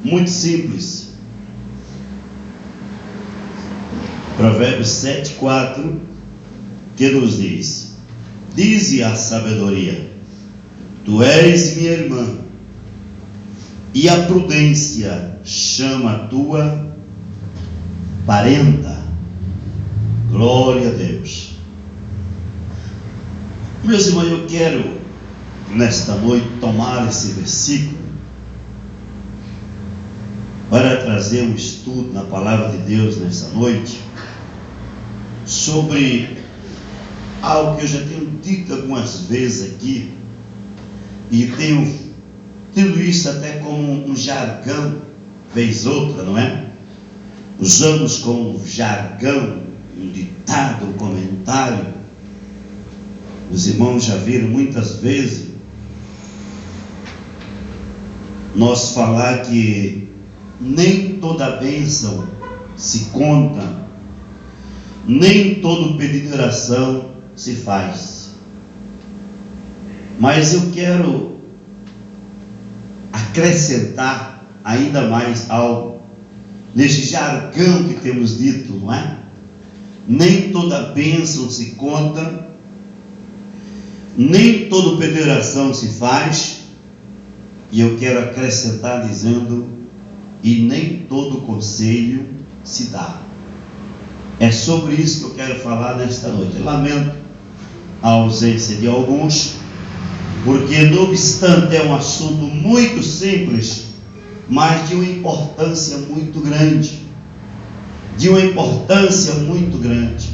muito simples. Provérbios 7:4, que nos diz: dize a sabedoria, tu és minha irmã, e a prudência chama a tua parenta. Glória a Deus. Meus irmãos, eu quero nesta noite tomar esse versículo para trazer um estudo na palavra de Deus nesta noite sobre algo que eu já tenho dito algumas vezes aqui, e tenho tido isso até como um jargão, vez outra, não é? Usamos como jargão, um ditado, um comentário. Os irmãos já viram muitas vezes nós falar que nem toda bênção se conta, nem todo pedido de oração se faz. Mas eu quero acrescentar ainda mais algo neste jargão que temos dito, não é? Nem toda bênção se conta, nem todo pedido de oração se faz, e eu quero acrescentar dizendo, e nem todo conselho se dá. É sobre isso que eu quero falar nesta noite. Eu lamento a ausência de alguns, porque não obstante é um assunto muito simples, mas de uma importância muito grande.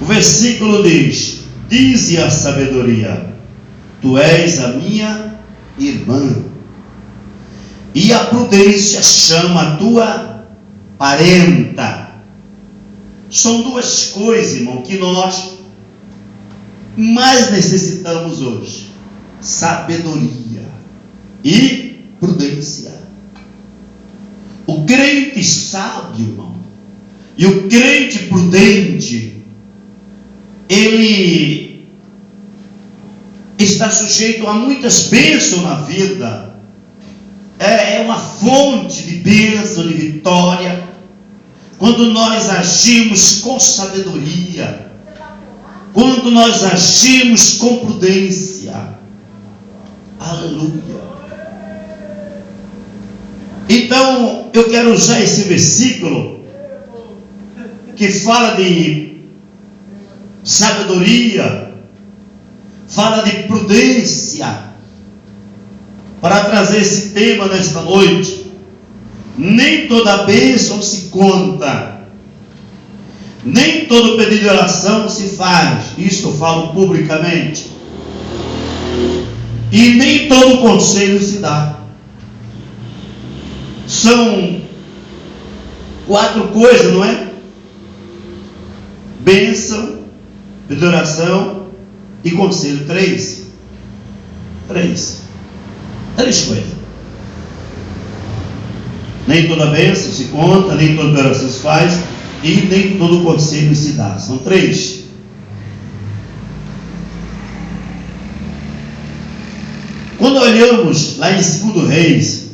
O versículo diz: dize a sabedoria, tu és a minha irmã, e a prudência chama a tua parenta. São duas coisas, irmão, que nós mais necessitamos hoje: sabedoria e prudência. O crente sábio, irmão, e o crente prudente, ele está sujeito a muitas bênçãos na vida. É uma fonte de bênção, de vitória, quando nós agimos com sabedoria, quando nós agimos com prudência. Aleluia. Então eu quero usar esse versículo que fala de sabedoria, fala de prudência, para trazer esse tema nesta noite. Nem toda bênção se conta, nem todo pedido de oração se faz. Isto eu falo publicamente. E nem todo conselho se dá. São 4 coisas, não é? Bênção, pedido de oração e conselho. 3 coisas. Nem toda bênção se conta, nem toda oração se faz, e nem todo conselho se dá. São 3. Quando olhamos lá em 2 Reis,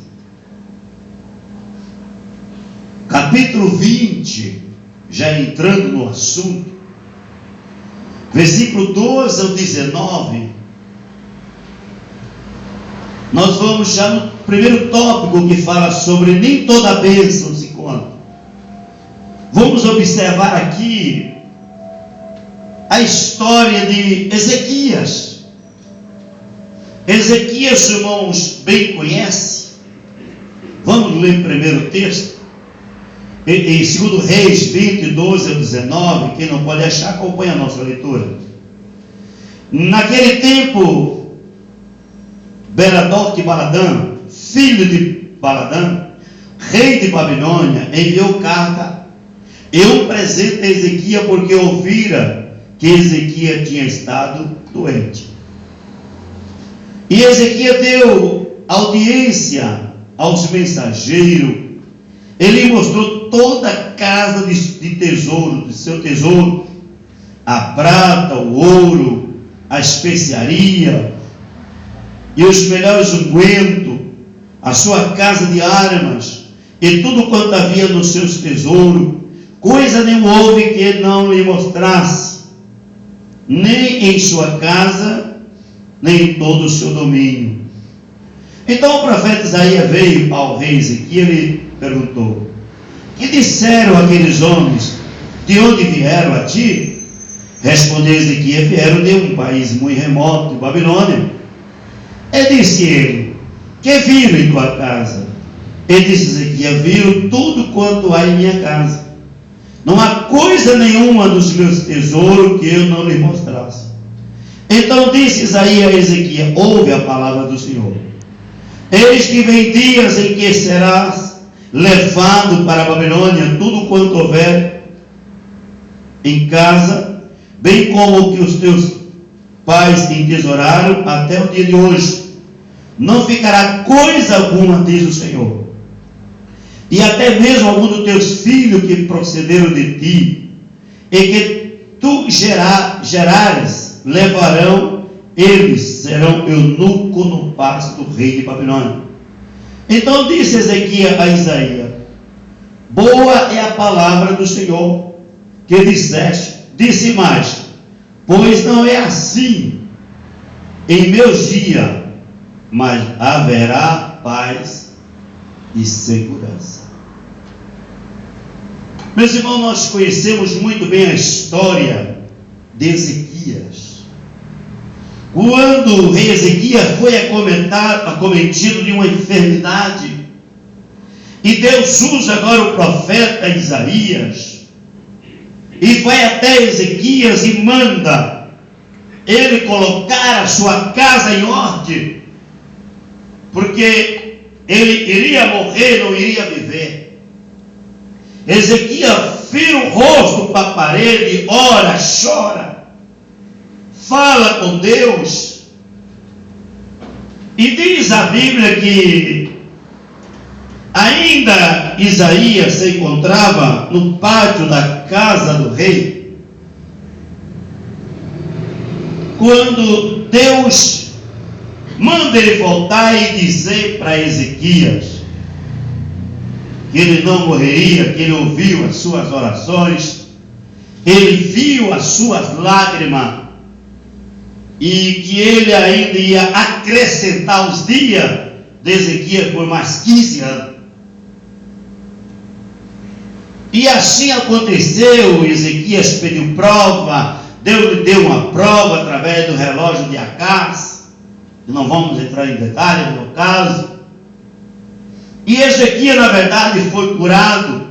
capítulo 20, já entrando no assunto, versículo 12 ao 19, nós vamos já no primeiro tópico, que fala sobre nem toda bênção se conta. Vamos observar aqui a história de Ezequias. Ezequias, irmãos, bem conhece. Vamos ler primeiro o texto. Em 2 Reis 20, 12 ao 19. Quem não pode achar, acompanha a nossa leitura. Naquele tempo, Berodach de Baladã, filho de Baladã, rei de Babilônia, enviou carta e um presente a Ezequias, porque ouvira que Ezequias tinha estado doente. E Ezequias deu audiência aos mensageiros. Ele mostrou toda a casa de tesouro, de seu tesouro, a prata, o ouro, a especiaria e os melhores ungüentos, a sua casa de armas, e tudo quanto havia nos seus tesouros, coisa nenhuma houve que ele não lhe mostrasse, nem em sua casa, nem em todo o seu domínio. Então o profeta Isaías veio ao rei Ezequias e lhe perguntou: que disseram aqueles homens? De onde vieram a ti? Respondeu Ezequias: vieram de um país muito remoto, de Babilônia. E disse ele: que viram em tua casa? E disse Ezequias: viram tudo quanto há em minha casa. Não há coisa nenhuma dos meus tesouros que eu não lhe mostrasse. Então disse Isaías a Ezequias: ouve a palavra do Senhor. Eis que vem dias em que serás levado para a Babilônia tudo quanto houver em casa, bem como o que os teus pais entesouraram até o dia de hoje. Não ficará coisa alguma, diz o Senhor. E até mesmo algum dos teus filhos que procederam de ti, e que tu gerares, levarão, eles serão eunuco no palácio do rei de Babilônia. Então disse Ezequias a Isaías: boa é a palavra do Senhor que disseste. Disse mais: pois não é assim em meus dias, mas haverá paz e segurança. Meus irmãos, nós conhecemos muito bem a história de Ezequias. Quando o rei Ezequias foi acometido de uma enfermidade, e Deus usa agora o profeta Isaías, e vai até Ezequias e manda ele colocar a sua casa em ordem, porque ele iria morrer, não iria viver. Ezequias vira o rosto para a parede, ora, chora, fala com Deus, e diz a Bíblia que ainda Isaías se encontrava no pátio da casa do rei, quando Deus manda ele voltar e dizer para Ezequias que ele não morreria, que ele ouviu as suas orações, ele viu as suas lágrimas, e que ele ainda ia acrescentar os dias de Ezequias por mais 15 anos. E assim aconteceu. Ezequias pediu prova, Deus lhe deu uma prova através do relógio de Acaz. Não vamos entrar em detalhes no caso. E Ezequias, na verdade, foi curado.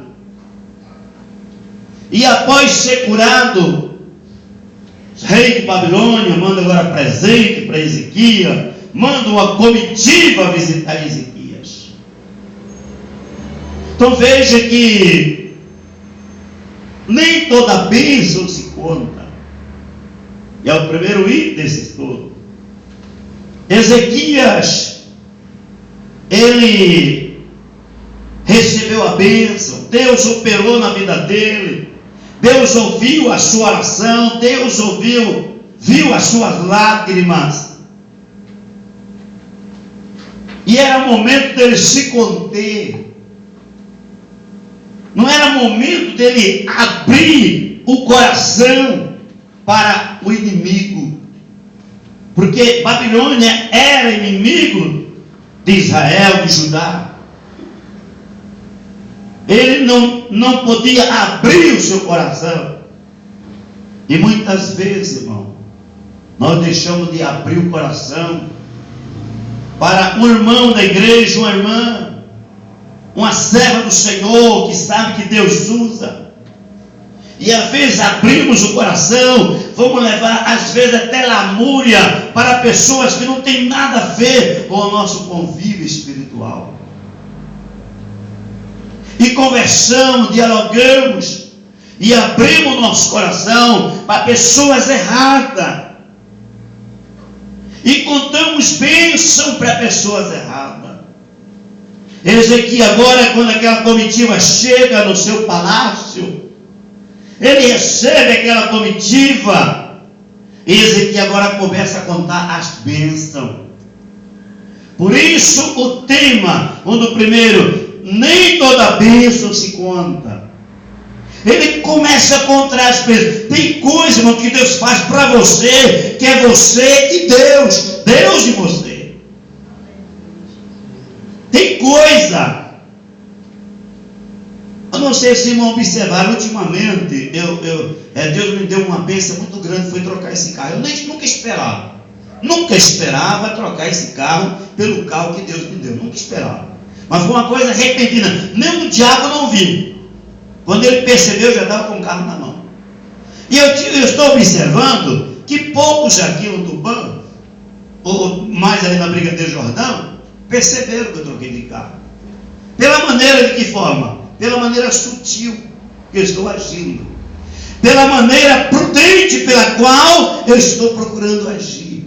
E após ser curado, o rei de Babilônia manda agora presente para Ezequias, manda uma comitiva visitar Ezequias. Então veja que nem toda bênção se conta. E é o primeiro item desse estudo. Ezequias, ele recebeu a bênção, Deus operou na vida dele, Deus ouviu a sua oração, Deus viu as suas lágrimas, e era momento dele se conter, não era momento dele abrir o coração para o inimigo, porque Babilônia era inimigo de Israel, de Judá. Ele não podia abrir o seu coração. E muitas vezes, irmão, nós deixamos de abrir o coração para um irmão da igreja, uma irmã, uma serva do Senhor, que sabe que Deus usa. E às vezes abrimos o coração, vamos levar às vezes até lamúria para pessoas que não têm nada a ver com o nosso convívio espiritual. E conversamos, dialogamos, e abrimos nosso coração para pessoas erradas, e contamos bênção para pessoas erradas. Ezequias agora, quando aquela comitiva chega no seu palácio, ele recebe aquela comitiva, e Ezequias agora começa a contar as bênçãos. Por isso o tema, do primeiro, nem toda bênção se conta. Ele começa a contar as bênçãos. Tem coisa, irmão, que Deus faz para você, que é você e Deus. Deus e você. Tem coisa. Eu não sei se irmão observaram, ultimamente, Deus me deu uma bênção muito grande, foi trocar esse carro. Eu nunca esperava. Nunca esperava trocar esse carro pelo carro que Deus me deu. Nunca esperava. Mas foi uma coisa repentina. Nem o diabo não viu. Quando ele percebeu, já estava com o carro na mão. E eu estou observando que poucos aqui no Tupã, ou mais ali na Brigadeiro Jordão, perceberam que eu troquei de carro. Pela maneira, de que forma? Pela maneira sutil que eu estou agindo. Pela maneira prudente pela qual eu estou procurando agir.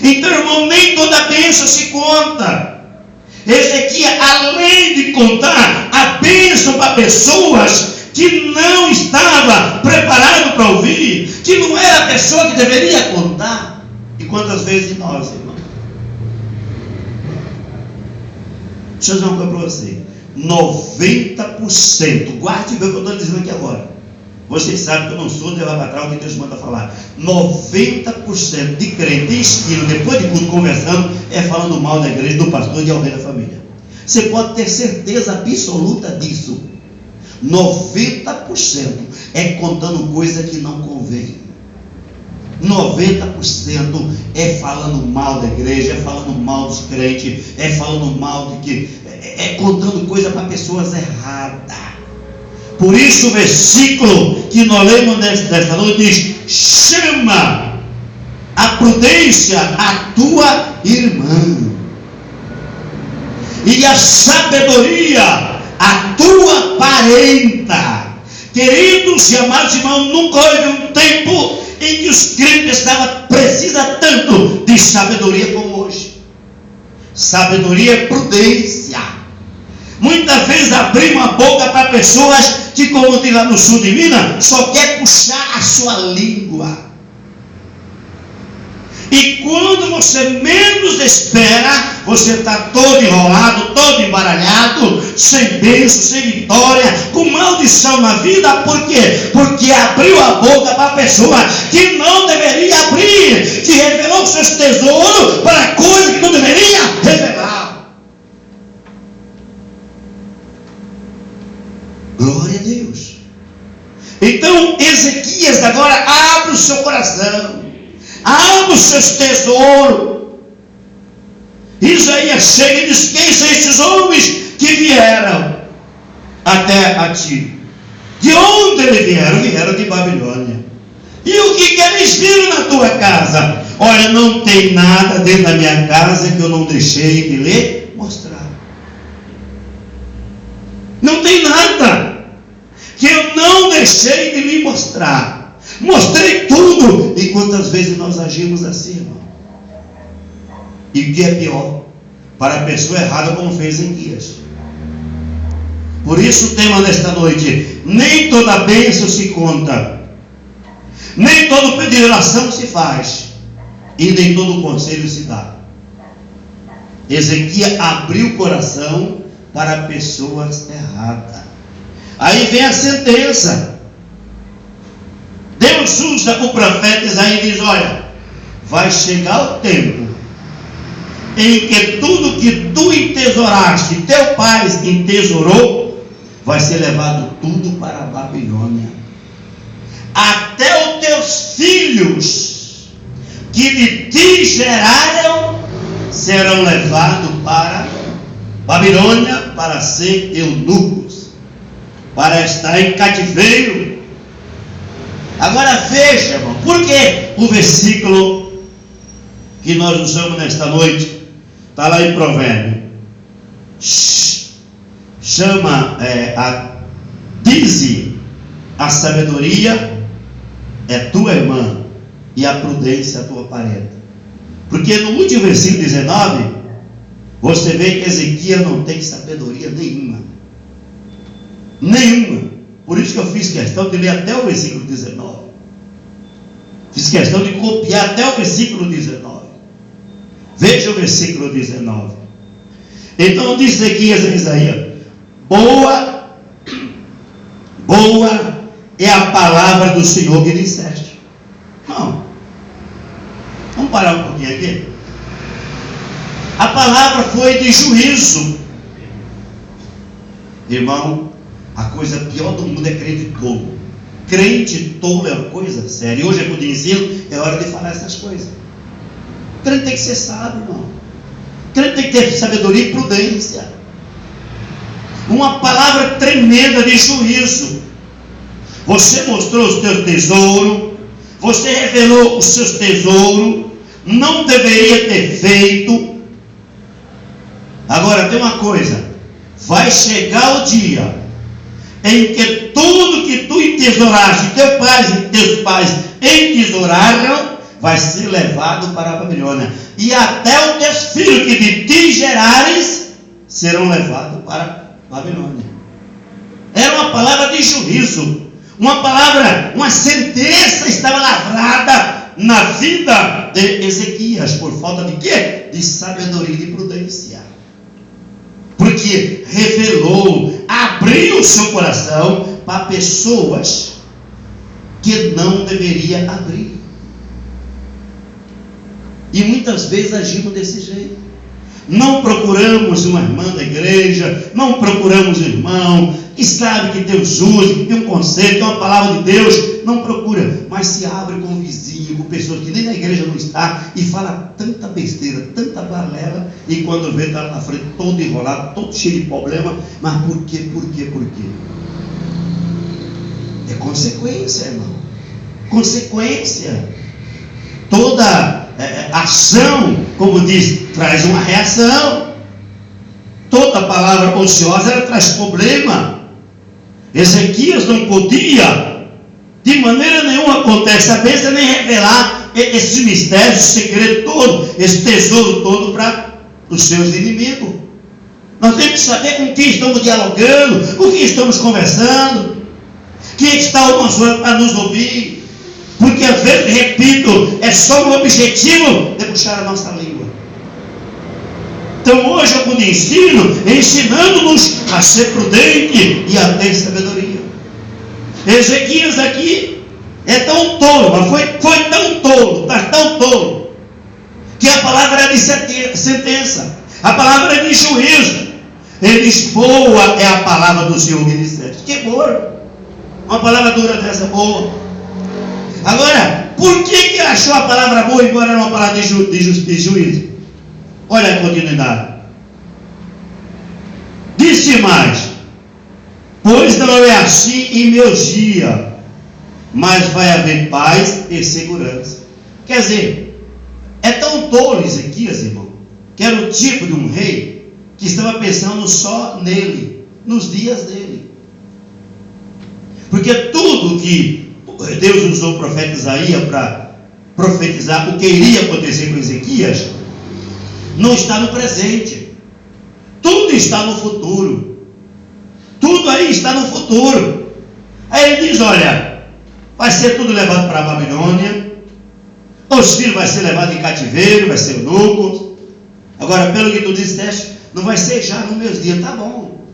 Então, irmão, nem toda bênção se conta. Ezequias, além de contar a bênção para pessoas que não estava preparado para ouvir, que não era a pessoa que deveria contar. E quantas vezes nós, irmão? Deixa eu dizer uma coisa para você. 90%, guarde bem o que eu estou dizendo aqui agora. Vocês sabem que eu não sou de lá para trás o que Deus manda falar. 90% de crente em esquina, depois de tudo conversando, é falando mal da igreja, do pastor e de alguém da família. Você pode ter certeza absoluta disso. 90% é contando coisa que não convém. 90% é falando mal da igreja, é falando mal dos crentes, é falando mal de que é contando coisa para pessoas erradas. Por isso o versículo que nós lemos desta noite diz: chama a prudência a tua irmã, e a sabedoria a tua parenta. Queridos e amados irmãos, nunca houve um tempo em que os crentes precisam tanto de sabedoria como hoje. Sabedoria é prudência. Muitas vezes abrimos a boca para pessoas que, como diz lá no sul de Minas, só quer puxar a sua língua. E quando você menos espera, você está todo enrolado, todo embaralhado, sem bênção, sem vitória, com maldição na vida. Por quê? Porque abriu a boca para a pessoa que não deveria abrir, que revelou seus tesouros para coisa que não deveria revelar. Glória a Deus. Então Ezequias agora abre o seu coração, abre os seus tesouros. Isaías chega e diz: quem são esses homens que vieram até a ti? De onde eles vieram? Vieram de Babilônia. E o que eles viram na tua casa? Olha, não tem nada dentro da minha casa que eu não deixei de lhe mostrar. Não tem nada que eu não deixei de lhe mostrar. Mostrei tudo. E quantas vezes nós agimos assim, irmão? E o que é pior, para a pessoa errada, como fez Ezequias. Por isso o tema desta noite: nem toda bênção se conta, nem todo pedido de oração se faz, e nem todo conselho se dá. Ezequias abriu o coração para pessoas erradas. Aí vem a sentença. Deus usa o profeta Isaías e diz: olha, vai chegar o tempo em que tudo que tu entesouraste, teu pai entesourou, vai ser levado tudo para a Babilônia. Até os teus filhos que de ti geraram serão levados para Babilônia para ser eunucos, para estar em cativeiro. Agora veja, irmão, por que o versículo que nós usamos nesta noite está lá em Provérbio? Dize: a sabedoria é tua irmã e a prudência a tua parenta. Porque no último versículo 19, você vê que Ezequias não tem sabedoria nenhuma. Nenhuma. Por isso que eu fiz questão de ler até o versículo 19. Fiz questão de copiar até o versículo 19. Veja o versículo 19. Então disse Ezequias a Isaías: boa é a palavra do Senhor que disseste. Não. Vamos parar um pouquinho aqui. A palavra foi de juízo. Irmão, a coisa pior do mundo é crente tolo. Crente tolo é uma coisa séria. Hoje é quando eu ensino, é hora de falar essas coisas. Crente tem que ser sábio, irmão. Crente tem que ter sabedoria e prudência. Uma palavra tremenda de juízo. Você mostrou os teus tesouros, você revelou os seus tesouros, não deveria ter feito. Agora tem uma coisa: vai chegar o dia em que tudo que tu entesouraste, teus pais entesouraram, vai ser levado para a Babilônia, e até os teus filhos que de ti gerares serão levados para a Babilônia. Era uma palavra de juízo, uma palavra, uma sentença estava lavrada na vida de Ezequias. Por falta de quê? De sabedoria e de prudência. Porque revelou, abriu o seu coração para pessoas que não deveria abrir. E muitas vezes agimos desse jeito. Não procuramos uma irmã da igreja, não procuramos um irmão que sabe que Deus usa, que tem um conselho, tem uma palavra de Deus. Não procura, mas se abre com o vizinho, com pessoas que nem na igreja não está, e fala tanta besteira, tanta balela, e quando vê, está lá na frente todo enrolado, todo cheio de problema. Mas por quê? É consequência, irmão. Consequência. Toda ação, como diz, traz uma reação. Toda palavra ociosa, ela traz problema. Ezequias não podia, de maneira nenhuma, acontece a bênção, nem revelar esse mistério, esse segredo todo, esse tesouro todo para os seus inimigos. Nós temos que saber com quem estamos dialogando, com quem estamos conversando, quem está ao nosso lado para nos ouvir. Porque às vezes, repito, é só o objetivo de puxar a nossa língua. Então hoje eu quando ensino, ensinando-nos a ser prudente e a ter sabedoria. Ezequias aqui é tão tolo, mas foi tão tolo, está tão tolo, que a palavra é de sentença, a palavra é de juízo. Ele diz: boa é a palavra do Senhor que disseste. Que boa, uma palavra dura dessa, boa. Agora, por que achou a palavra boa, embora era uma palavra de juízo? Olha a continuidade. Disse mais: pois não é assim em meus dias, mas vai haver paz e segurança. Quer dizer, é tão tolo Ezequias, irmão, que era o tipo de um rei que estava pensando só nele, nos dias dele. Porque tudo que Deus usou o profeta Isaías para profetizar o que iria acontecer com Ezequias, não está no presente. Tudo está no futuro. Tudo aí está no futuro. Aí ele diz: olha, vai ser tudo levado para a Babilônia, os filhos vão ser levados em cativeiro, vai ser eunucos. Agora, pelo que tu disseste, não vai ser já nos meus dias. Tá bom,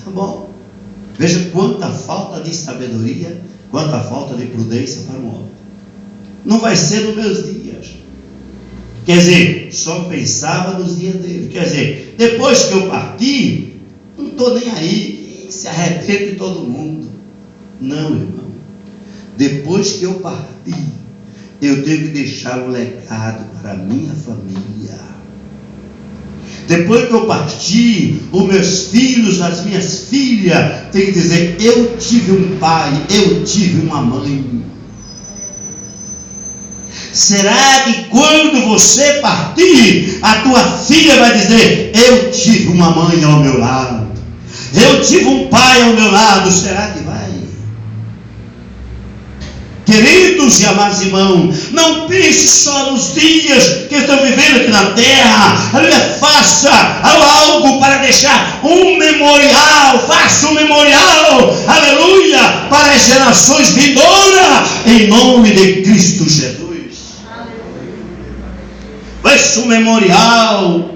tá bom. Veja quanta falta de sabedoria, quanta falta de prudência para o homem. Não vai ser nos meus dias. Quer dizer, só pensava nos dias dele. Quer dizer, depois que eu parti, não estou nem aí, se arrepende de todo mundo. Não, irmão. Depois que eu parti, eu tenho que deixar um legado para a minha família. Depois que eu parti, os meus filhos, as minhas filhas, têm que dizer: eu tive um pai, eu tive uma mãe. Será que quando você partir, a tua filha vai dizer: eu tive uma mãe ao meu lado, eu tive um pai ao meu lado? Será que vai? Queridos e amados irmãos, não pense só nos dias que estão vivendo aqui na terra. Aleluia, faça algo para deixar um memorial. Faça um memorial, aleluia, para as gerações vindouras, em nome de Cristo Jesus. vai ser um memorial.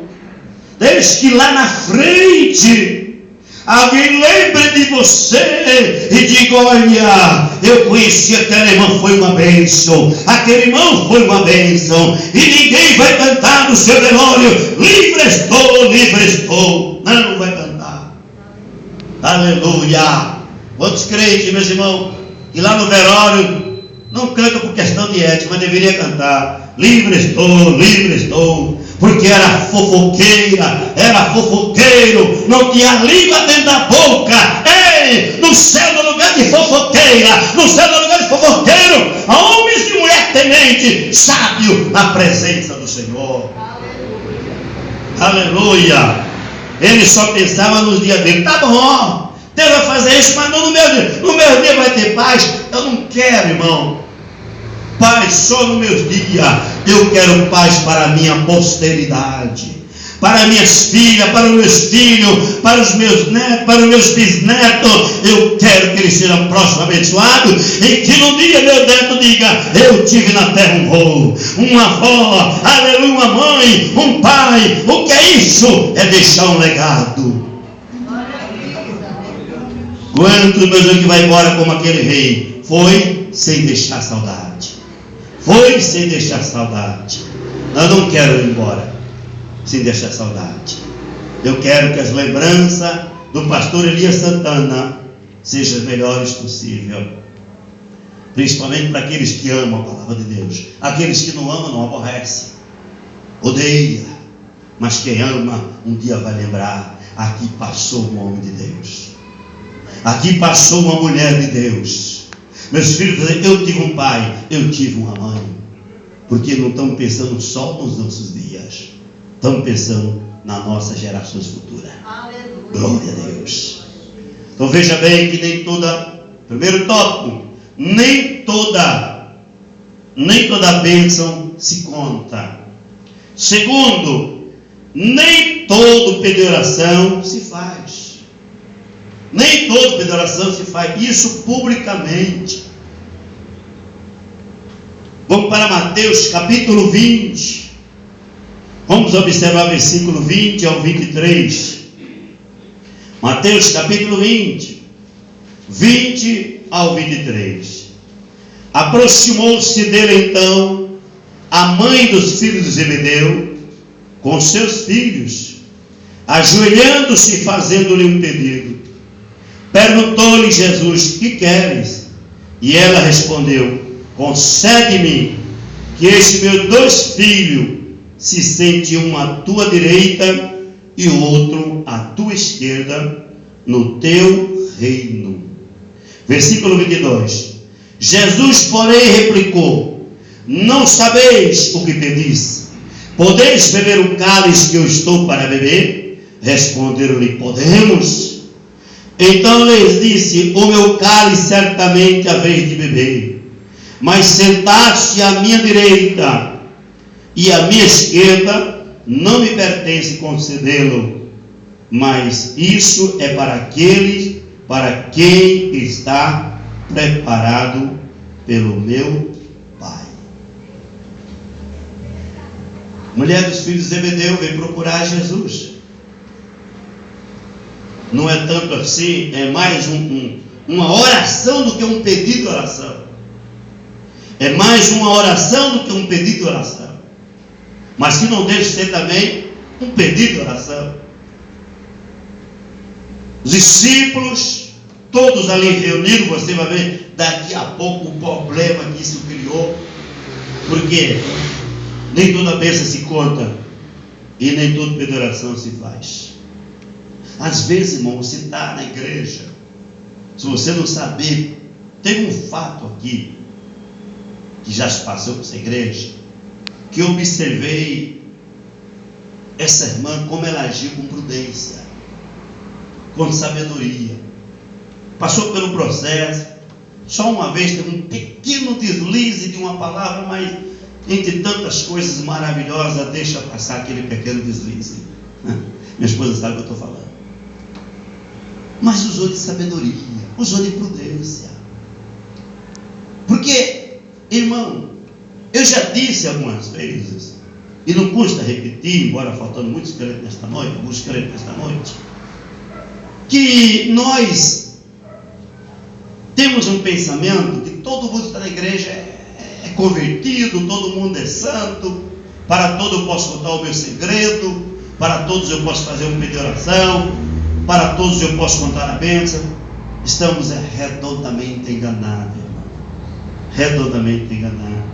Desde que lá na frente alguém lembre de você e diga: olha, eu conheci aquele irmão, foi uma bênção, aquele irmão foi uma bênção, e ninguém vai cantar no seu velório: livre estou, livre estou. Não vai cantar. Aleluia. Outros crentes, meus irmãos, que lá no velório não cantam por questão de ética, mas deveria cantar: livre estou, porque era fofoqueira, era fofoqueiro, não tinha língua dentro da boca. Ei, no céu no lugar de fofoqueira, no céu no lugar de fofoqueiro, há homens e mulher temente, sábio na presença do Senhor. Aleluia. Ele só pensava nos dias dele. Tá bom, Deus vai fazer isso, mas não no meu dia. No meu dia vai ter paz. Eu não quero, irmão, paz só nos meus dias. Eu quero paz para a minha posteridade, para minhas filhas, para os meus filhos, para os meus netos, para os meus bisnetos. Eu quero que eles sejam próximos, abençoados, e que no dia meu neto diga: eu tive na terra um vô, uma avó, aleluia, uma mãe, um pai. O que é isso? É deixar um legado. Quantos meus irmãos que vai embora como aquele rei? Foi sem deixar saudade. Foi sem deixar saudade. Eu não quero ir embora sem deixar saudade. Eu quero que as lembranças do pastor Elias Santana sejam as melhores possível. Principalmente para aqueles que amam a palavra de Deus. Aqueles que não amam não aborrecem, odeia. Mas quem ama um dia vai lembrar: aqui passou um homem de Deus, aqui passou uma mulher de Deus. Meus filhos dizem: eu tive um pai, eu tive uma mãe. Porque não estamos pensando só nos nossos dias, estamos pensando nas nossas gerações futuras. Aleluia. Glória a Deus. Então veja bem que nem toda, primeiro tópico, nem toda bênção se conta. Segundo, nem todo pedido de oração se faz. Nem todo pedido de oração se faz, isso publicamente. Vamos para Mateus capítulo 20. Vamos observar versículo 20 ao 23. Mateus capítulo 20, 20 ao 23. Aproximou-se dele então a mãe dos filhos de Zebedeu com seus filhos, ajoelhando-se e fazendo-lhe um pedido. Perguntou-lhe Jesus: que queres? E ela respondeu: concede-me que estes meus dois filhos se sentem um à tua direita e o outro à tua esquerda no teu reino. Versículo 22. Jesus, porém, replicou: não sabeis o que pedis. Podeis beber o cálice que eu estou para beber? Responderam-lhe: podemos. Então lhes disse: o meu cálice certamente haveis de beber, mas sentar-se à minha direita e à minha esquerda não me pertence concedê-lo, mas isso é para aqueles para quem está preparado pelo meu Pai. Mulher dos filhos de Zebedeu veio procurar Jesus. Não é tanto assim, é mais uma oração do que um pedido de oração. É mais uma oração do que um pedido de oração. Mas que não deixe de ser também um pedido de oração. Os discípulos, todos ali reunidos, você vai ver daqui a pouco o problema que isso criou. Porque nem toda bênção se conta e nem todo pedido de oração se faz. Às vezes, irmão, você está na igreja, se você não saber, tem um fato aqui que já se passou com essa igreja, que eu observei essa irmã, como ela agiu com prudência, com sabedoria, passou pelo processo. Só uma vez teve um pequeno deslize de uma palavra, mas entre tantas coisas maravilhosas, deixa passar aquele pequeno deslize. Minha esposa sabe o que eu estou falando. Mas usou de sabedoria, usou de prudência. Porque, irmão, eu já disse algumas vezes, e não custa repetir, embora faltando muitos crentes nesta noite, alguns crentes nesta noite, que nós temos um pensamento que todo mundo que está na igreja é convertido, todo mundo é santo, para todos eu posso contar o meu segredo, para todos eu posso fazer um pedido de oração, para todos eu posso contar a bênção. Estamos redondamente enganados, irmão. Redondamente enganados.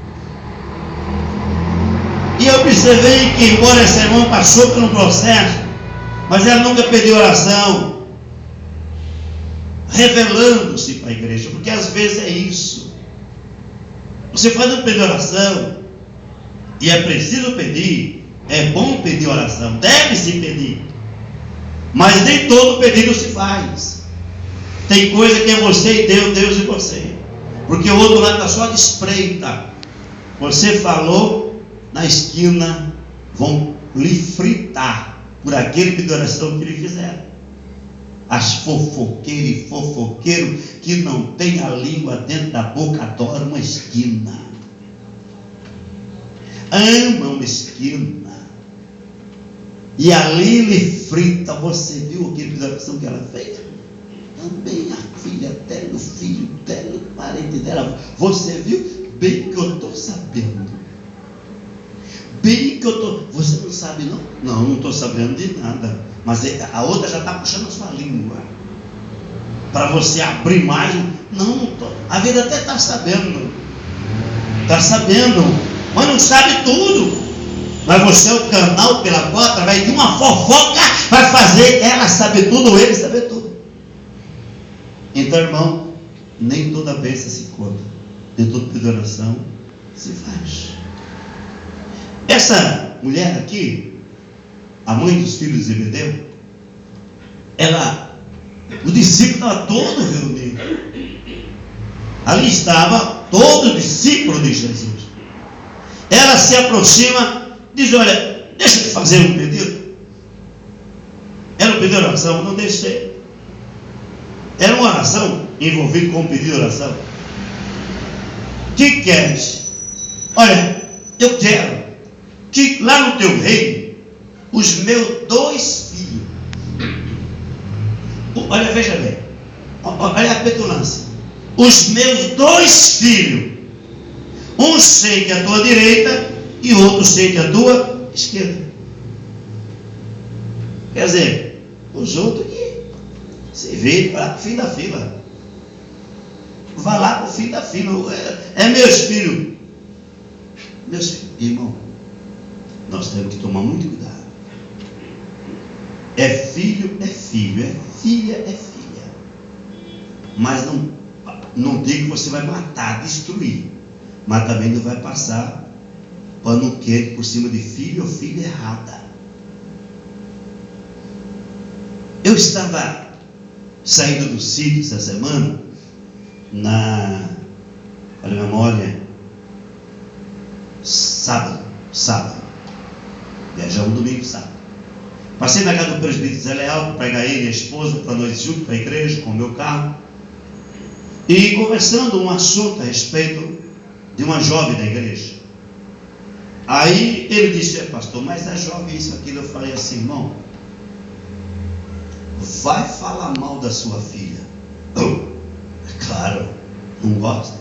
E eu observei que, embora essa irmã passou por um processo, mas ela nunca pediu oração, revelando-se para a igreja, porque às vezes é isso. Você faz um pedido de oração, e é preciso pedir, é bom pedir oração, deve-se pedir, mas nem todo pedido se faz. Tem coisa que é você e Deus, Deus e você, porque o outro lado está só de espreita. Você falou, na esquina vão lhe fritar por aquele pedido de oração que lhe fizeram. As fofoqueiras e fofoqueiro que não tem a língua dentro da boca adoram uma esquina, amam uma esquina, e ali lhe frita. Você viu aquele pedido de oração que ela fez? Também a filha dela, o filho dela, o parente dela. Você viu? Bem que eu estou sabendo. Bem que eu estou. Você não sabe não? Não, não estou sabendo de nada. Mas a outra já está puxando a sua língua para você abrir mais. Não, a vida até está sabendo. Está sabendo, mas não sabe tudo. Mas você é o canal pela qual, através de uma fofoca, vai fazer ela saber tudo, ou ele saber tudo. Então, irmão, nem toda bênção se conta, nem toda pedido de oração se faz. Essa mulher aqui, a mãe dos filhos de Zebedeu, o discípulo estava todo reunido. Ali estava todo o discípulo de Jesus. Ela se aproxima, diz: olha, deixa eu fazer um pedido. Era um pedido de oração, não deixei. Era uma oração envolvida com um pedido de oração. O que queres? Olha, eu quero que lá no teu reino, os meus 2 filhos, olha, veja bem, olha a petulância, os meus 2 filhos, um sente à tua direita e outro sente à tua esquerda. Quer dizer, os outros que se vê para o fim da fila, vai lá para o fim da fila. É meus filhos, irmão, nós temos que tomar muito cuidado. É filho, é filho, é filha, é filha. Mas não digo que você vai matar, destruir, mas também não vai passar pano quente por cima de filho ou filha errada. Eu estava saindo do sítio essa semana, olha a memória, sábado, viajamos domingo, sábado. Passei na casa do presbítero Zé Leal para pegar ele e a esposa para nós juntos para a igreja com o meu carro, e conversando um assunto a respeito de uma jovem da igreja. Aí ele disse: pastor, mas a jovem isso, aquilo. Eu falei assim: irmão, vai falar mal da sua filha. Claro, não gosta.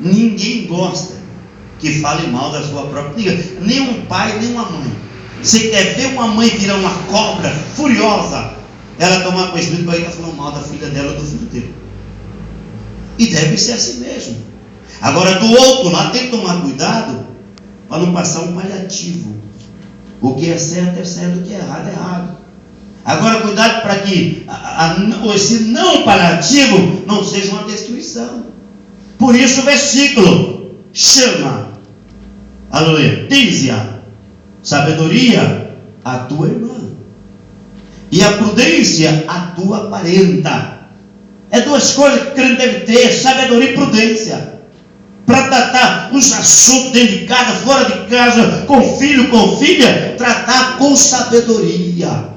Ninguém gosta que fale mal da sua própria filha, nem um pai, nem uma mãe. Você quer ver uma mãe virar uma cobra furiosa, ela tomar conhecimento para ir falando mal da filha dela ou do filho dele? E deve ser assim mesmo. Agora, do outro lado, tem que tomar cuidado para não passar um paliativo. O que é certo é certo, o que é errado é errado. Agora, cuidado para que esse não paliativo não seja uma destruição. Por isso o versículo chama, aleluia, diz-a sabedoria a tua irmã, e a prudência a tua parenta. É 2 coisas que o crente deve ter: sabedoria e prudência, para tratar os assuntos dentro de casa, fora de casa, com filho, com filha. Tratar com sabedoria,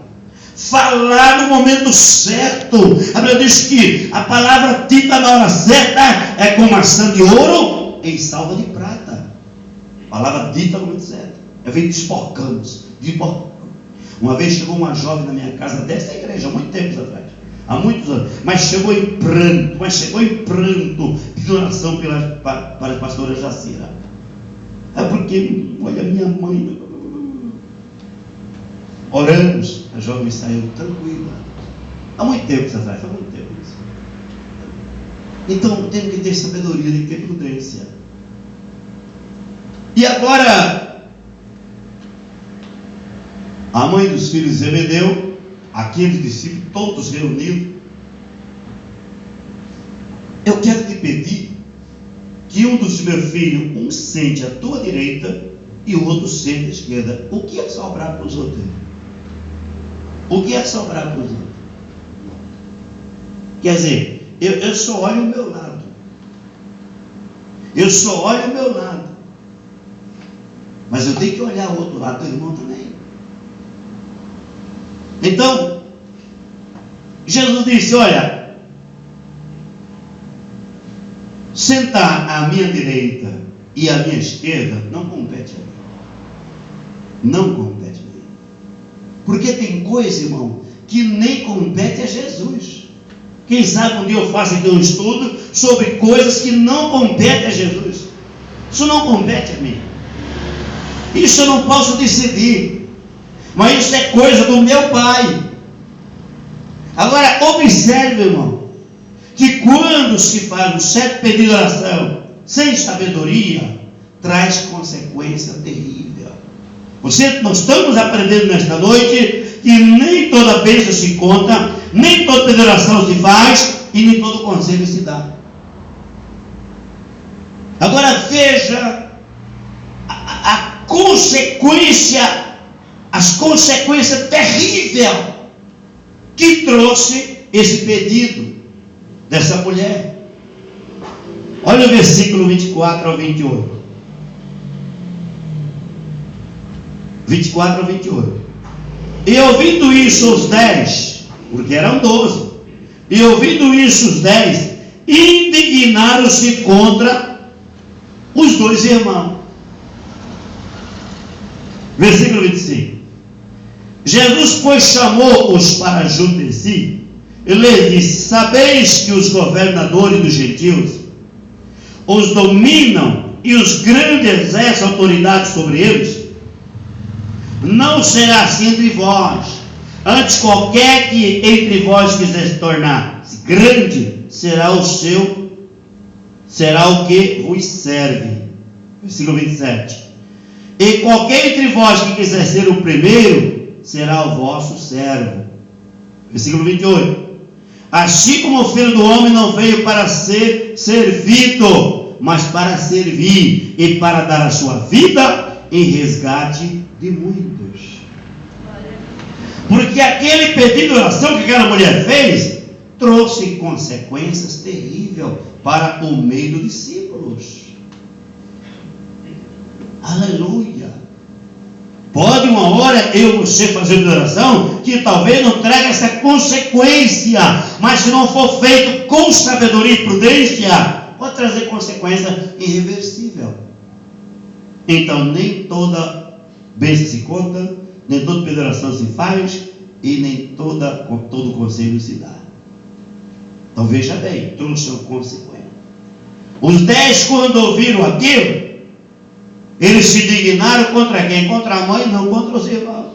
falar no momento certo. A Bíblia diz que a palavra dita na hora certa é como maçã de ouro em salva de prata. Palavra dita no momento certo. Eu venho despocamos. Uma vez chegou uma jovem na minha casa, dessa igreja, há muito tempo atrás. Há muitos anos. Mas chegou em pranto. Pedindo oração para a pastora Jacira. É porque, olha, minha mãe. Oramos. A jovem saiu tranquila. Há muito tempo atrás. Há muito tempo isso. Então, temos que ter sabedoria, tem que ter prudência. E agora, a mãe dos filhos de Zebedeu, aqueles discípulos todos reunidos, eu quero te pedir que um dos meus filhos, um sente à tua direita e o outro sente à esquerda. O que é sobrar para os outros? O que é sobrar para os outros? Quer dizer, eu só olho o meu lado. Eu só olho o meu lado. Mas eu tenho que olhar o outro lado do irmão também. Então, Jesus disse, olha, sentar à minha direita e à minha esquerda não compete a mim. Não compete a mim. Porque tem coisa, irmão, que nem compete a Jesus. Quem sabe um dia eu faço aqui um estudo sobre coisas que não competem a Jesus. Isso não compete a mim. Isso eu não posso decidir. Mas isso é coisa do meu Pai. Agora, observe, irmão, que quando se faz um certo pedido de oração sem sabedoria, traz consequência terrível. Nós estamos aprendendo nesta noite que nem toda bênção se conta, nem toda pedido de oração se faz e nem todo conselho se dá. Agora veja a consequência, as consequências terríveis que trouxe esse pedido dessa mulher. Olha o versículo 24 ao 28. 24 ao 28. E ouvindo isso os 10, porque eram 12, e ouvindo isso os 10, indignaram-se contra os dois irmãos. Versículo 25. Jesus, pois, chamou-os para junto de si, e lhes disse, sabeis que os governadores dos gentios os dominam, e os grandes exercem autoridade sobre eles? Não será assim entre vós. Antes, qualquer que entre vós quiser se tornar grande, será o que vos serve. Versículo 27. E qualquer entre vós que quiser ser o primeiro, será o vosso servo. Versículo 28. Assim como o Filho do Homem não veio para ser servido, mas para servir e para dar a sua vida em resgate de muitos. Porque aquele pedido de oração que aquela mulher fez trouxe consequências terríveis para o meio dos discípulos. Aleluia. Pode uma hora eu e você fazer uma oração que talvez não traga essa consequência, mas se não for feito com sabedoria e prudência, pode trazer consequência irreversível. Então nem toda bênção se conta, nem toda pedido de oração se faz, e nem todo conselho se dá. Então veja bem, trouxe uma consequência. Os 10, quando ouviram aquilo, eles se indignaram contra quem? Contra a mãe, não contra os irmãos.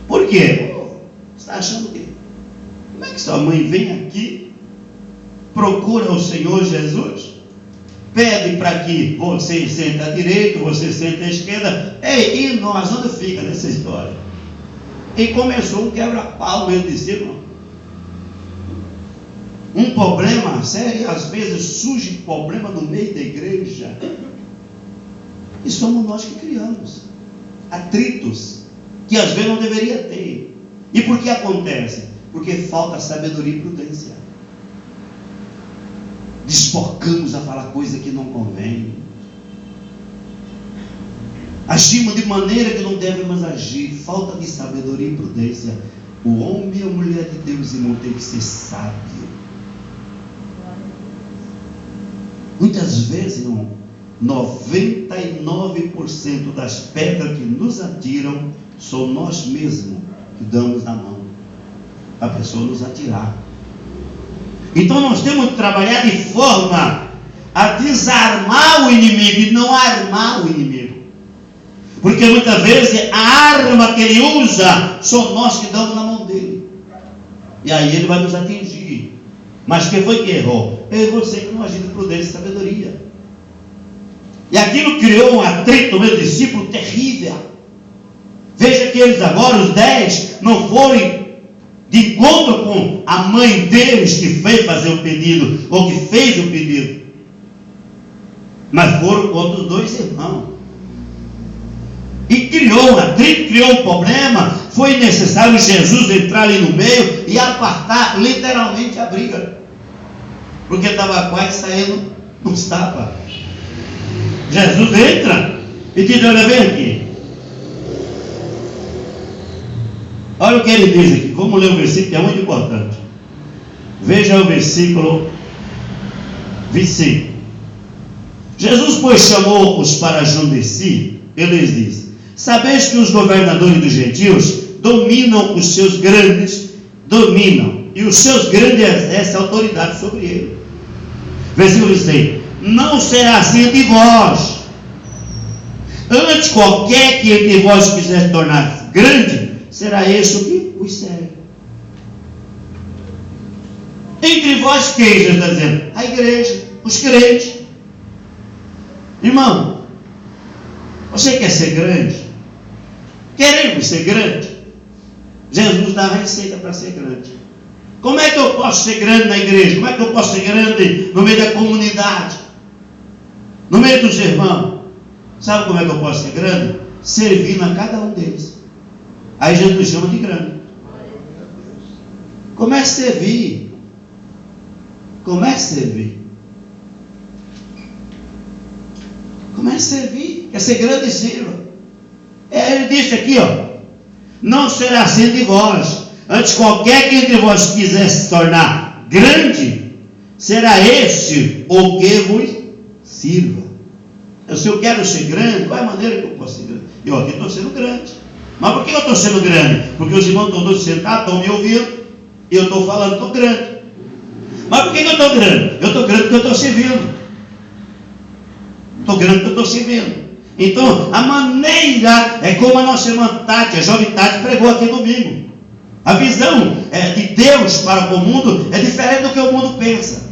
Por quê? Você está achando que? Como é que sua mãe vem aqui, procura o Senhor Jesus, pede para que você sente à direita, você sente à esquerda, e nós, onde fica nessa história? E começou um quebra-pau meio discípulo. Um problema sério, e às vezes surge problema no meio da igreja. E somos nós que criamos atritos que às vezes não deveria ter. E por que acontece? Porque falta sabedoria e prudência. Despocamos a falar coisa que não convém. Agimos de maneira que não devemos agir. Falta de sabedoria e prudência. O homem e a mulher de Deus, irmão, tem que ser sábio. Muitas vezes, irmão, 99% das pedras que nos atiram são nós mesmos que damos na mão a pessoa nos atirar. Então nós temos que trabalhar de forma a desarmar o inimigo e não armar o inimigo. Porque muitas vezes a arma que ele usa são nós que damos na mão dele. E aí ele vai nos atingir. Mas quem foi que errou? Eu e você que não agiu com prudência e sabedoria. E aquilo criou um atrito no meu discípulo terrível. Veja que eles agora, os 10, não foram de encontro com a mãe deles que fez fazer o pedido, ou que fez o pedido, mas foram contra os 2 irmãos. E criou um atrito, criou um problema. Foi necessário Jesus entrar ali no meio e apartar literalmente a briga, porque estava quase saindo uns tapas. Jesus entra e diz: olha, vem aqui. Olha o que ele diz aqui. Vamos ler o versículo que é muito importante. Veja o versículo 25. Jesus, pois, chamou-os para junto de si. Ele lhes diz: sabeis que os governadores dos gentios dominam os seus grandes, e os seus grandes exercem autoridade sobre ele. Versículo 26. Não será assim entre vós. Antes, qualquer que entre vós quiser se tornar grande, será este o que os serve. Entre vós quem? Jesus está dizendo? A igreja, os crentes. Irmão, você quer ser grande? Queremos ser grande? Jesus dá a receita para ser grande. Como é que eu posso ser grande na igreja? Como é que eu posso ser grande no meio da comunidade? No meio dos irmãos? Sabe como é que eu posso ser grande? Servindo a cada um deles. Aí Jesus chama de grande. Comece a servir. Comece a servir. Comece a servir. Quer ser grande e sirva. Ele disse aqui, ó: não será assim de vós. Antes, qualquer que entre vós quiser se tornar grande, será este o que vos sirva. Se eu quero ser grande, qual é a maneira que eu posso ser grande? Eu aqui estou sendo grande. Mas por que eu estou sendo grande? Porque os irmãos estão todos sentados, estão me ouvindo, e eu estou falando, estou grande. Mas por que eu estou grande? Eu estou grande porque eu estou servindo. Estou grande porque eu estou servindo. Então, a maneira é como a nossa irmã Tati, a jovem Tati, pregou aqui domingo. A visão de Deus para o mundo é diferente do que o mundo pensa.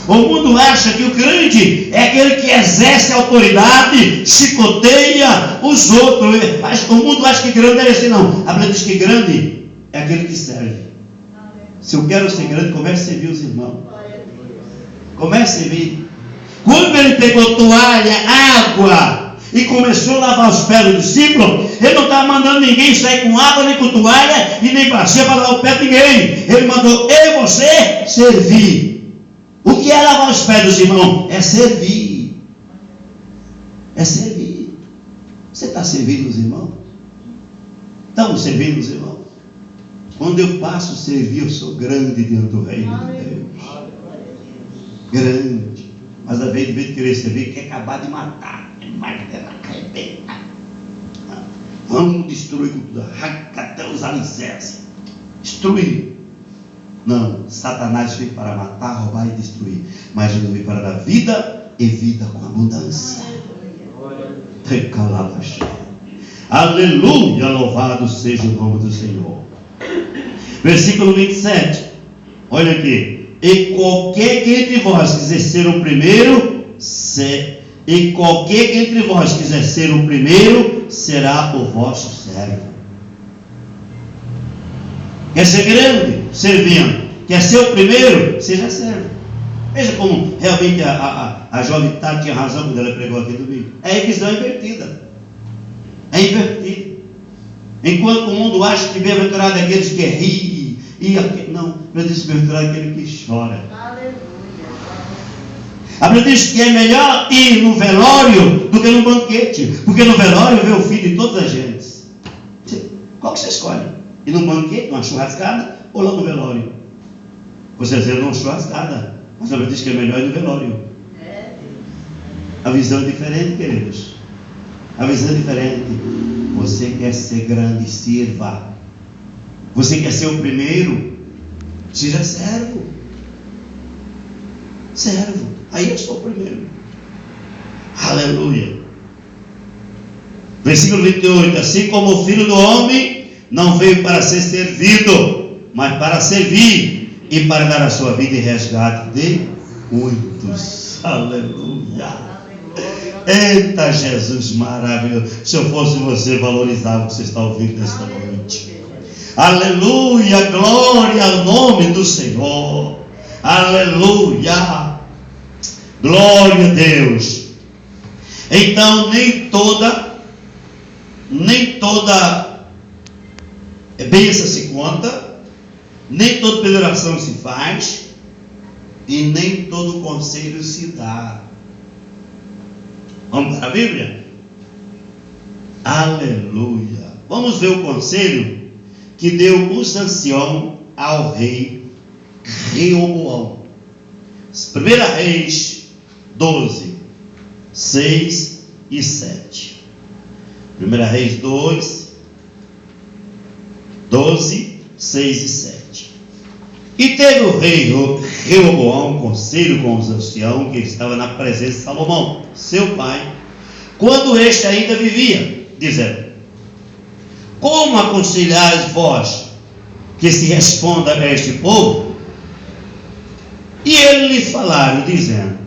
O mundo acha que o grande é aquele que exerce autoridade, chicoteia os outros. O mundo acha que grande é esse, não. A Bíblia diz que grande é aquele que serve. Se eu quero ser grande, comece a servir os irmãos. Comece a servir. Quando ele pegou toalha, água e começou a lavar os pés do discípulo, ele não estava mandando ninguém sair com água, nem com toalha e nem bacia para lavar o pé de ninguém. Ele mandou eu e você servir. O que é lavar os pés dos irmãos? É servir. É servir. Você está servindo os irmãos? Estamos servindo os irmãos? Quando eu passo a servir, eu sou grande diante do reino de Deus. Grande. Mas às vezes, de querer servir, quer acabar de matar. Vamos destruir com tudo. Arranca até os alicerces. Destruir. Não, Satanás veio para matar, roubar e destruir. Mas Jesus veio para dar vida e vida com abundância. Aleluia, louvado seja o nome do Senhor. Versículo 27. Olha aqui. E qualquer que entre vós quiser ser o primeiro, será o vosso servo. Quer ser grande? Servindo. Quer ser o primeiro? Seja servo. Veja como realmente a jovem Tati tinha razão quando ela pregou aqui domingo. É a visão invertida. É invertido. Enquanto o mundo acha que bem-aventurado é aqueles que riem, não, eu disse bem-aventurado é aquele que chora. A Bíblia diz que é melhor ir no velório do que no banquete, porque no velório vê o filho de todas as gentes. Qual que você escolhe? Ir num banquete, numa churrascada, ou lá no velório? Você dizer numa churrascada, mas a Bíblia diz que é melhor ir no velório. A visão é diferente, queridos. A visão é diferente. Você quer ser grande, sirva. Você quer ser o primeiro, seja servo. Servo. Aí eu sou o primeiro. Aleluia. Versículo 28. Assim como o Filho do Homem não veio para ser servido, mas para servir e para dar a sua vida em resgate de muitos. Aleluia. Eita, Jesus maravilhoso. Se eu fosse você, valorizava o que você está ouvindo nesta noite. Aleluia, glória ao nome do Senhor. Aleluia, glória a Deus. Então nem toda bênção se conta, nem toda peneiração se faz, e nem todo conselho se dá. Vamos para a Bíblia? Aleluia. Vamos ver o conselho que deu o Sansão ao rei Reoboão. 1 Reis 12, 6 e 7. 1 Reis 12, 6 e 7. E teve o rei Reoboão um conselho com os anciãos que estava na presença de Salomão, seu pai, quando este ainda vivia, dizendo: como aconselhais vós que se responda a este povo? E ele lhe falaram, dizendo: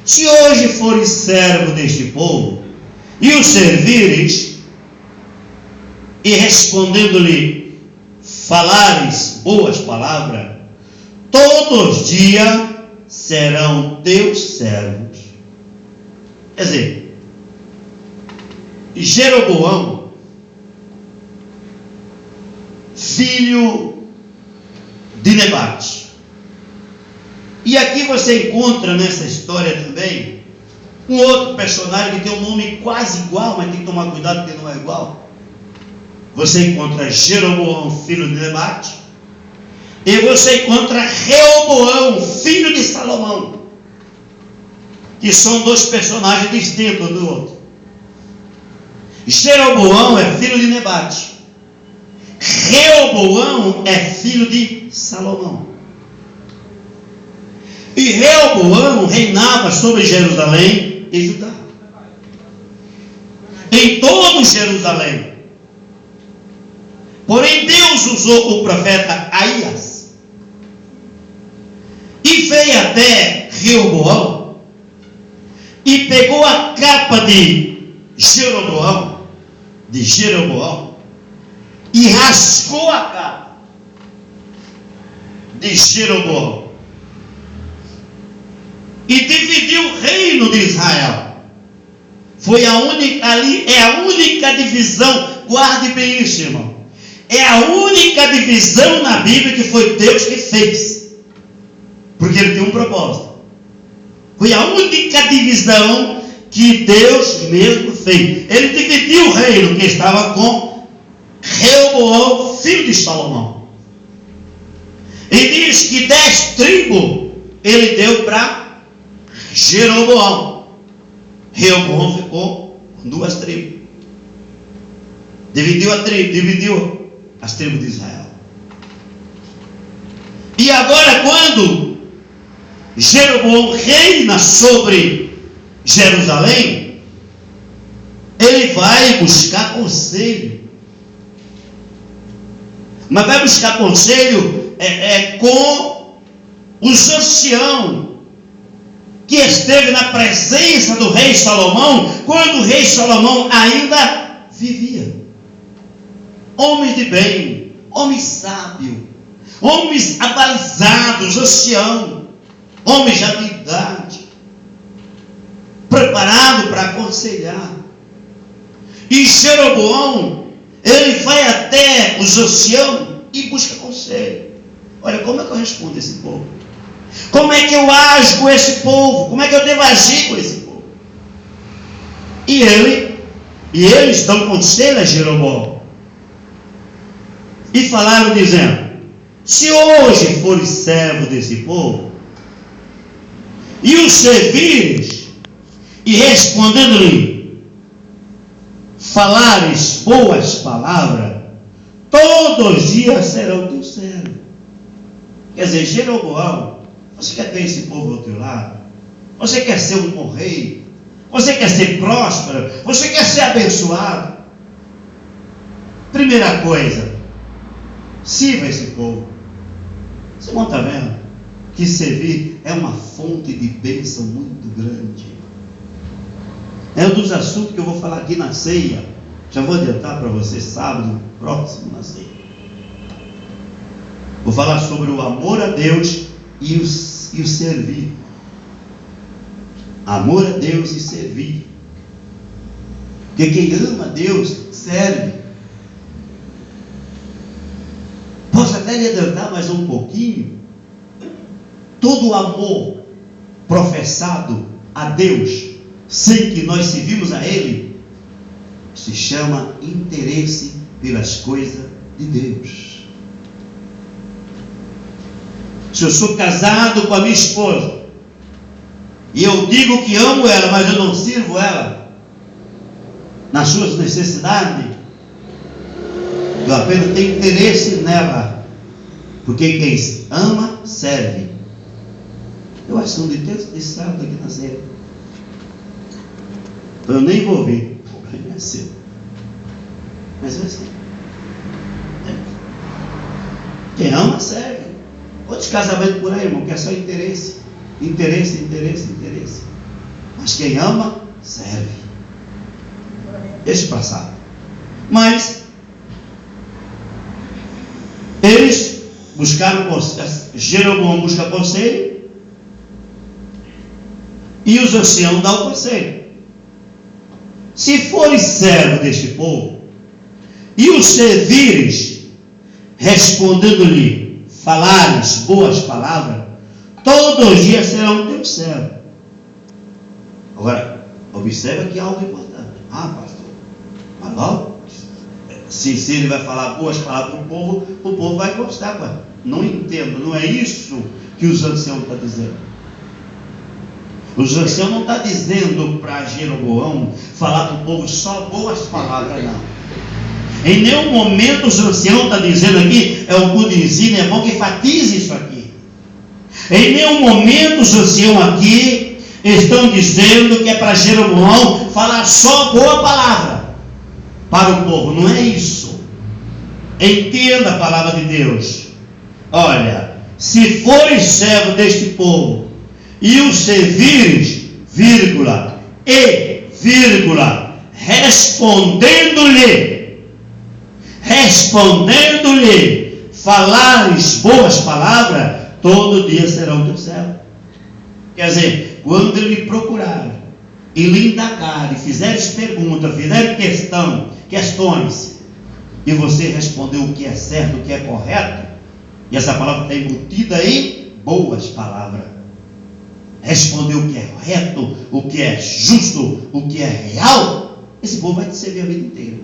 se hoje fores servo deste povo, e o servires, e respondendo-lhe falares boas palavras, todos os dias serão teus servos. Quer dizer, Jeroboão, filho de Nebate. E aqui você encontra nessa história também um outro personagem que tem um nome quase igual, mas tem que tomar cuidado porque não é igual. Você encontra Jeroboão, filho de Nebate, e você encontra Reoboão, filho de Salomão, que são dois personagens distintos um do outro. Jeroboão é filho de Nebate, Reoboão é filho de Salomão. E Reoboão reinava sobre Jerusalém e Judá, em todo Jerusalém. Porém Deus usou o profeta Aías, e veio até Reoboão, e pegou a capa de Jeroboão, e rasgou a capa de Jeroboão, e dividiu o reino de Israel. Foi a única ali, é a única divisão, guarde bem isso, irmão. É a única divisão na Bíblia que foi Deus que fez, porque Ele tem um propósito. Foi a única divisão que Deus mesmo fez. Ele dividiu o reino que estava com Reoboão, filho de Salomão, e diz que 10 tribos Ele deu para Jeroboão. Reoboão ficou com 2 tribos. Dividiu as tribos de Israel. E agora, quando Jeroboão reina sobre Jerusalém, ele vai buscar conselho. Mas vai buscar conselho com os anciãos que esteve na presença do rei Salomão, quando o rei Salomão ainda vivia. Homens de bem, homens sábios, homens abalizados, anciãos, homens já de idade, preparados para aconselhar. E Jeroboão, ele vai até os anciãos e busca conselho. Olha, como é que eu respondo a esse povo? Como é que eu ajo com esse povo? Como é que eu devo agir com esse povo? E eles dão conselho a Jeroboão. E falaram dizendo: se hoje fores servo desse povo, e o servires, e respondendo-lhe, falares boas palavras, todos os dias serão teu servo. Quer dizer, Jeroboão, você quer ter esse povo ao teu lado? Você quer ser um bom rei? Você quer ser próspero? Você quer ser abençoado? Primeira coisa, sirva esse povo. Você não está vendo que servir é uma fonte de bênção muito grande? É um dos assuntos que eu vou falar aqui na ceia. Já vou adiantar para você sábado próximo na ceia. Vou falar sobre o amor a Deus e o servir. Amor a Deus e servir. Porque quem ama a Deus serve. Posso até lhe adiantar mais um pouquinho. Todo o amor professado a Deus, sem que nós servimos a Ele, se chama interesse pelas coisas de Deus. Se eu sou casado com a minha esposa, e eu digo que amo ela, mas eu não sirvo ela nas suas necessidades, eu apenas tenho interesse nela, porque quem ama, serve. Eu acho que um de Deus de sábado aqui na ceia. Eu nem vou ver, o problema é seu. Mas é assim. Quem ama, serve. Outros casamentos por aí, irmão, que é só interesse. Interesse. Mas quem ama, serve. Deixa passar. Mas eles buscaram conselho. Jeroboão busca conselho, e os anciãos dão o conselho. Se fores servo deste povo, e os servires, respondendo-lhe, falares boas palavras, todos os dias serão teu servo. Agora, observa que é algo importante. Pastor, mas logo, se ele vai falar boas palavras para o povo vai gostar. Não entendo, não é isso que os anciãos estão dizendo. Os anciãos não estão dizendo para Jeroboão falar para o povo só boas palavras, não. Em nenhum momento os anciãos estão dizendo aqui, é o Budinzinho, é bom que enfatize isso aqui. Em nenhum momento os anciãos aqui estão dizendo que é para Jeroboão falar só boa palavra para o povo. Não é isso. Entenda a palavra de Deus. Olha, se fores servo deste povo e o servires, vírgula, respondendo-lhe, falares boas palavras, todo dia serão teu servo. Quer dizer, quando ele lhe procurar e lhe indagar, e fizeres perguntas, fizeres questões, e você responder o que é certo, o que é correto, e essa palavra está embutida em boas palavras. Responder o que é correto, o que é justo, o que é real, esse povo vai te servir a vida inteira.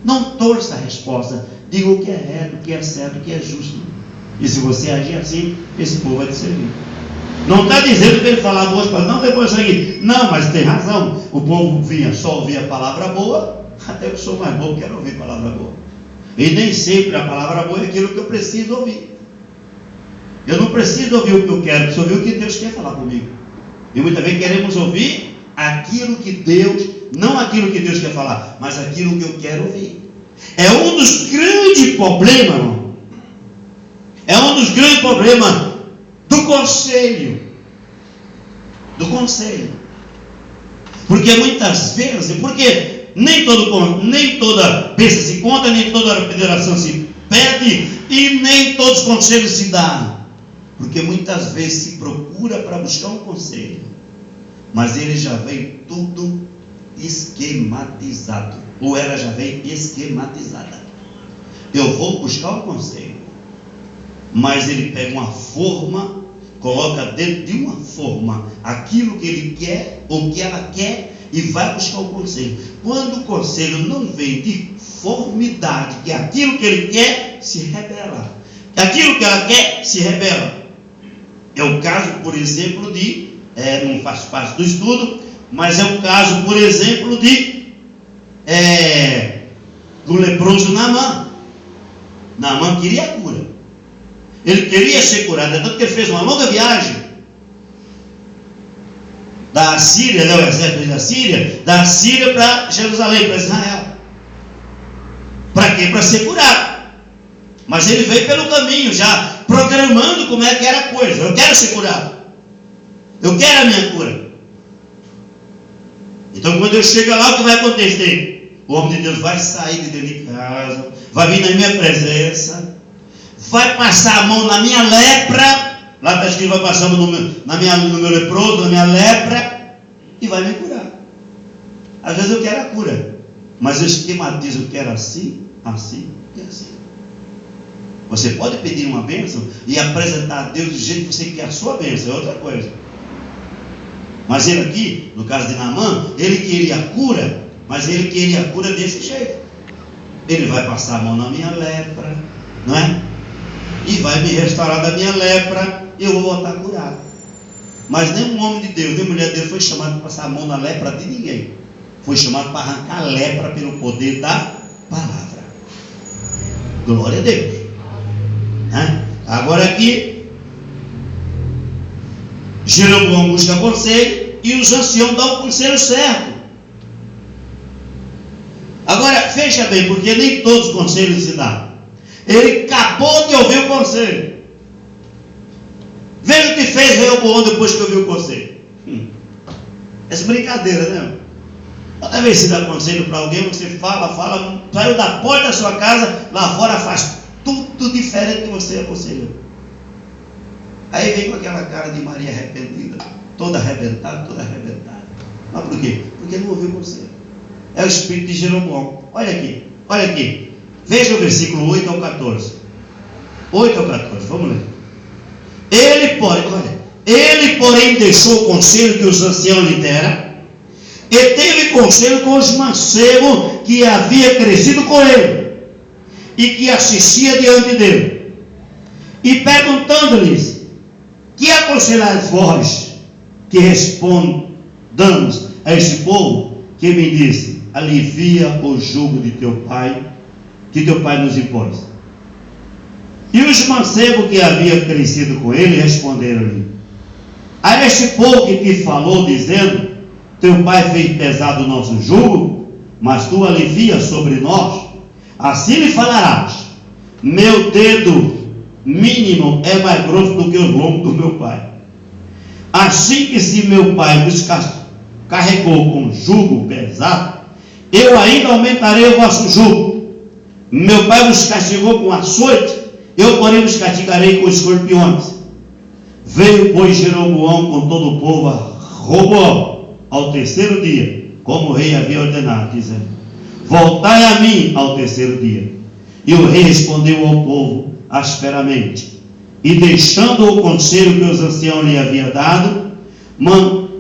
Não torça a resposta, diga o que é reto, o que é certo, o que é justo. E se você agir assim, esse povo vai te servir. Não está dizendo que ele falar boas palavras, não, depois aqui. Não, mas tem razão. O povo vinha só ouvir a palavra boa, até eu sou mais bom, quero ouvir a palavra boa. E nem sempre a palavra boa é aquilo que eu preciso ouvir. Eu não preciso ouvir o que eu quero, preciso ouvir o que Deus quer falar comigo. E muitas vezes queremos ouvir aquilo que Deus, não aquilo que Deus quer falar, mas aquilo que eu quero ouvir. É um dos grandes problemas, irmão. É um dos grandes problemas do conselho. Porque muitas vezes, porque nem toda bênção se conta, nem toda federação se pede, e nem todos os conselhos se dão. Porque muitas vezes se procura para buscar um conselho, mas ele já vem tudo esquematizado, ou ela já vem esquematizada. Eu vou buscar um conselho, mas ele pega uma forma, coloca dentro de uma forma aquilo que ele quer, ou que ela quer, e vai buscar o conselho. Quando o conselho não vem de formidade, que é aquilo que ele quer, se rebela. Aquilo que ela quer, se rebela. É o caso, por exemplo, não faz parte do estudo, Mas é um caso, por exemplo, do leproso Naamã. Naamã queria a cura. Ele queria ser curado, é tanto que ele fez uma longa viagem da Síria, o exército da Síria para Jerusalém, para Israel. Para quê? Para ser curado. Mas ele veio pelo caminho, já programando como é que era a coisa. Eu quero ser curado. Eu quero a minha cura. Então quando eu chego lá, o que vai acontecer? O homem de Deus vai sair de dentro de casa, vai vir na minha presença, vai passar a mão na minha lepra. Lá está escrito, vai passar no meu leproso, na minha lepra, e vai me curar. Às vezes eu quero a cura, mas eu esquematizo, eu quero assim, assim e assim. Você pode pedir uma bênção e apresentar a Deus do jeito que você quer a sua bênção, é outra coisa. Mas ele aqui, no caso de Naamã, ele queria a cura, mas ele queria a cura desse jeito. Ele vai passar a mão na minha lepra, não é? E vai me restaurar da minha lepra, e eu vou voltar curado. Mas nenhum homem de Deus, nem mulher de Deus foi chamado para passar a mão na lepra de ninguém. Foi chamado para arrancar a lepra pelo poder da palavra. Glória a Deus. Agora aqui, Jeroboão busca conselho e os anciãos dão o conselho certo. Agora, veja bem, porque nem todos os conselhos se dão. Ele acabou de ouvir o conselho. Veja o que fez Jeroboão depois que ouviu o conselho. Essa brincadeira, né? Toda vez que você dá conselho para alguém, você fala, saiu da porta da sua casa, lá fora faz tudo diferente que você aconselhou. Aí vem com aquela cara de Maria arrependida, toda arrebentada. Mas por quê? Porque não ouviu o conselho. É o espírito de Jeroboão. Olha aqui. Veja o versículo 8 ao 14. 8 ao 14, vamos ler. Ele, porém, deixou o conselho que os anciãos lhe deram, e teve conselho com os mancebos que havia crescido com ele, e que assistia diante dele. E perguntando-lhes: que aconselhais vós, que respondamos a esse povo? Que me disse: alivia o jugo de teu pai, que teu pai nos impôs. E os mancebos que havia crescido com ele responderam-lhe: a este povo que te falou, dizendo: teu pai fez pesado o nosso jugo, mas tu alivias sobre nós. Assim lhe falarás: meu dedo mínimo é mais grosso do que os lombos do meu pai. Assim que se meu pai vos carregou com jugo pesado, eu ainda aumentarei o vosso jugo. Meu pai vos castigou com açoite, eu porém vos castigarei com escorpiões. Veio, pois, Jeroboão com todo o povo a Roboão ao terceiro dia, como o rei havia ordenado, dizendo: voltai a mim ao terceiro dia. E o rei respondeu ao povo asperamente, e deixando o conselho que os anciãos lhe haviam dado,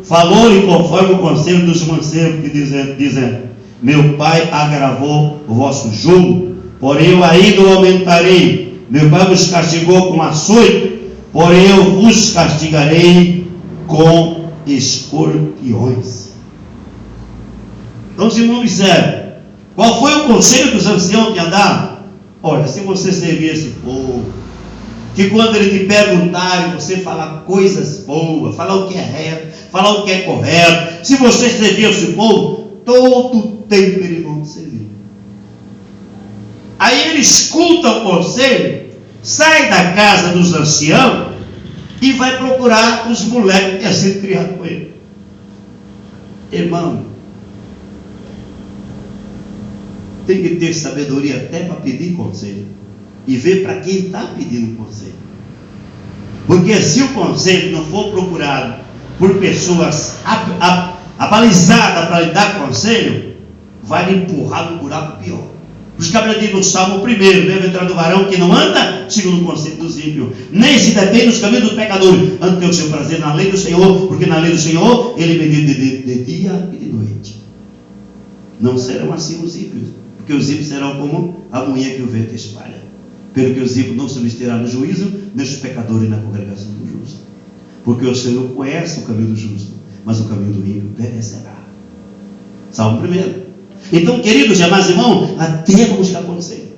falou-lhe conforme o conselho dos mancebos, dizendo: meu pai agravou o vosso jugo, porém eu ainda o aumentarei. Meu pai vos castigou com açoite, porém eu vos castigarei com escorpiões. Então, se irmão observe, qual foi o conselho que os anciãos tinham dado? Olha, se você servir esse povo, que quando ele te perguntar, você falar coisas boas, falar o que é reto, falar o que é correto, se você servir esse povo, todo o tempo eles vão te servir. Aí ele escuta o conselho, sai da casa dos anciãos e vai procurar os moleques que tinham sido criados com ele. Irmão, tem que ter sabedoria até para pedir conselho e ver para quem está pedindo conselho. Porque se o conselho não for procurado por pessoas abalizadas para lhe dar conselho, vai lhe empurrar no buraco pior. Os cabras dizem no Salmo 1, bem-aventurado o varão que não anda segundo o conselho dos ímpios, nem se detém nos caminhos dos pecadores, anda ter o seu prazer na lei do Senhor, porque na lei do Senhor ele medita de dia e de noite. Não serão assim os ímpios, porque os ímpios serão como a mulher que o vento espalha. Pelo que os ímpios não subsistirá no juízo, nem os pecadores na congregação do justo. Porque o Senhor conhece o caminho do justo, mas o caminho do ímpio perecerá. Salmo 1. Então, queridos e amados irmãos, até vamos chegar a acontecer.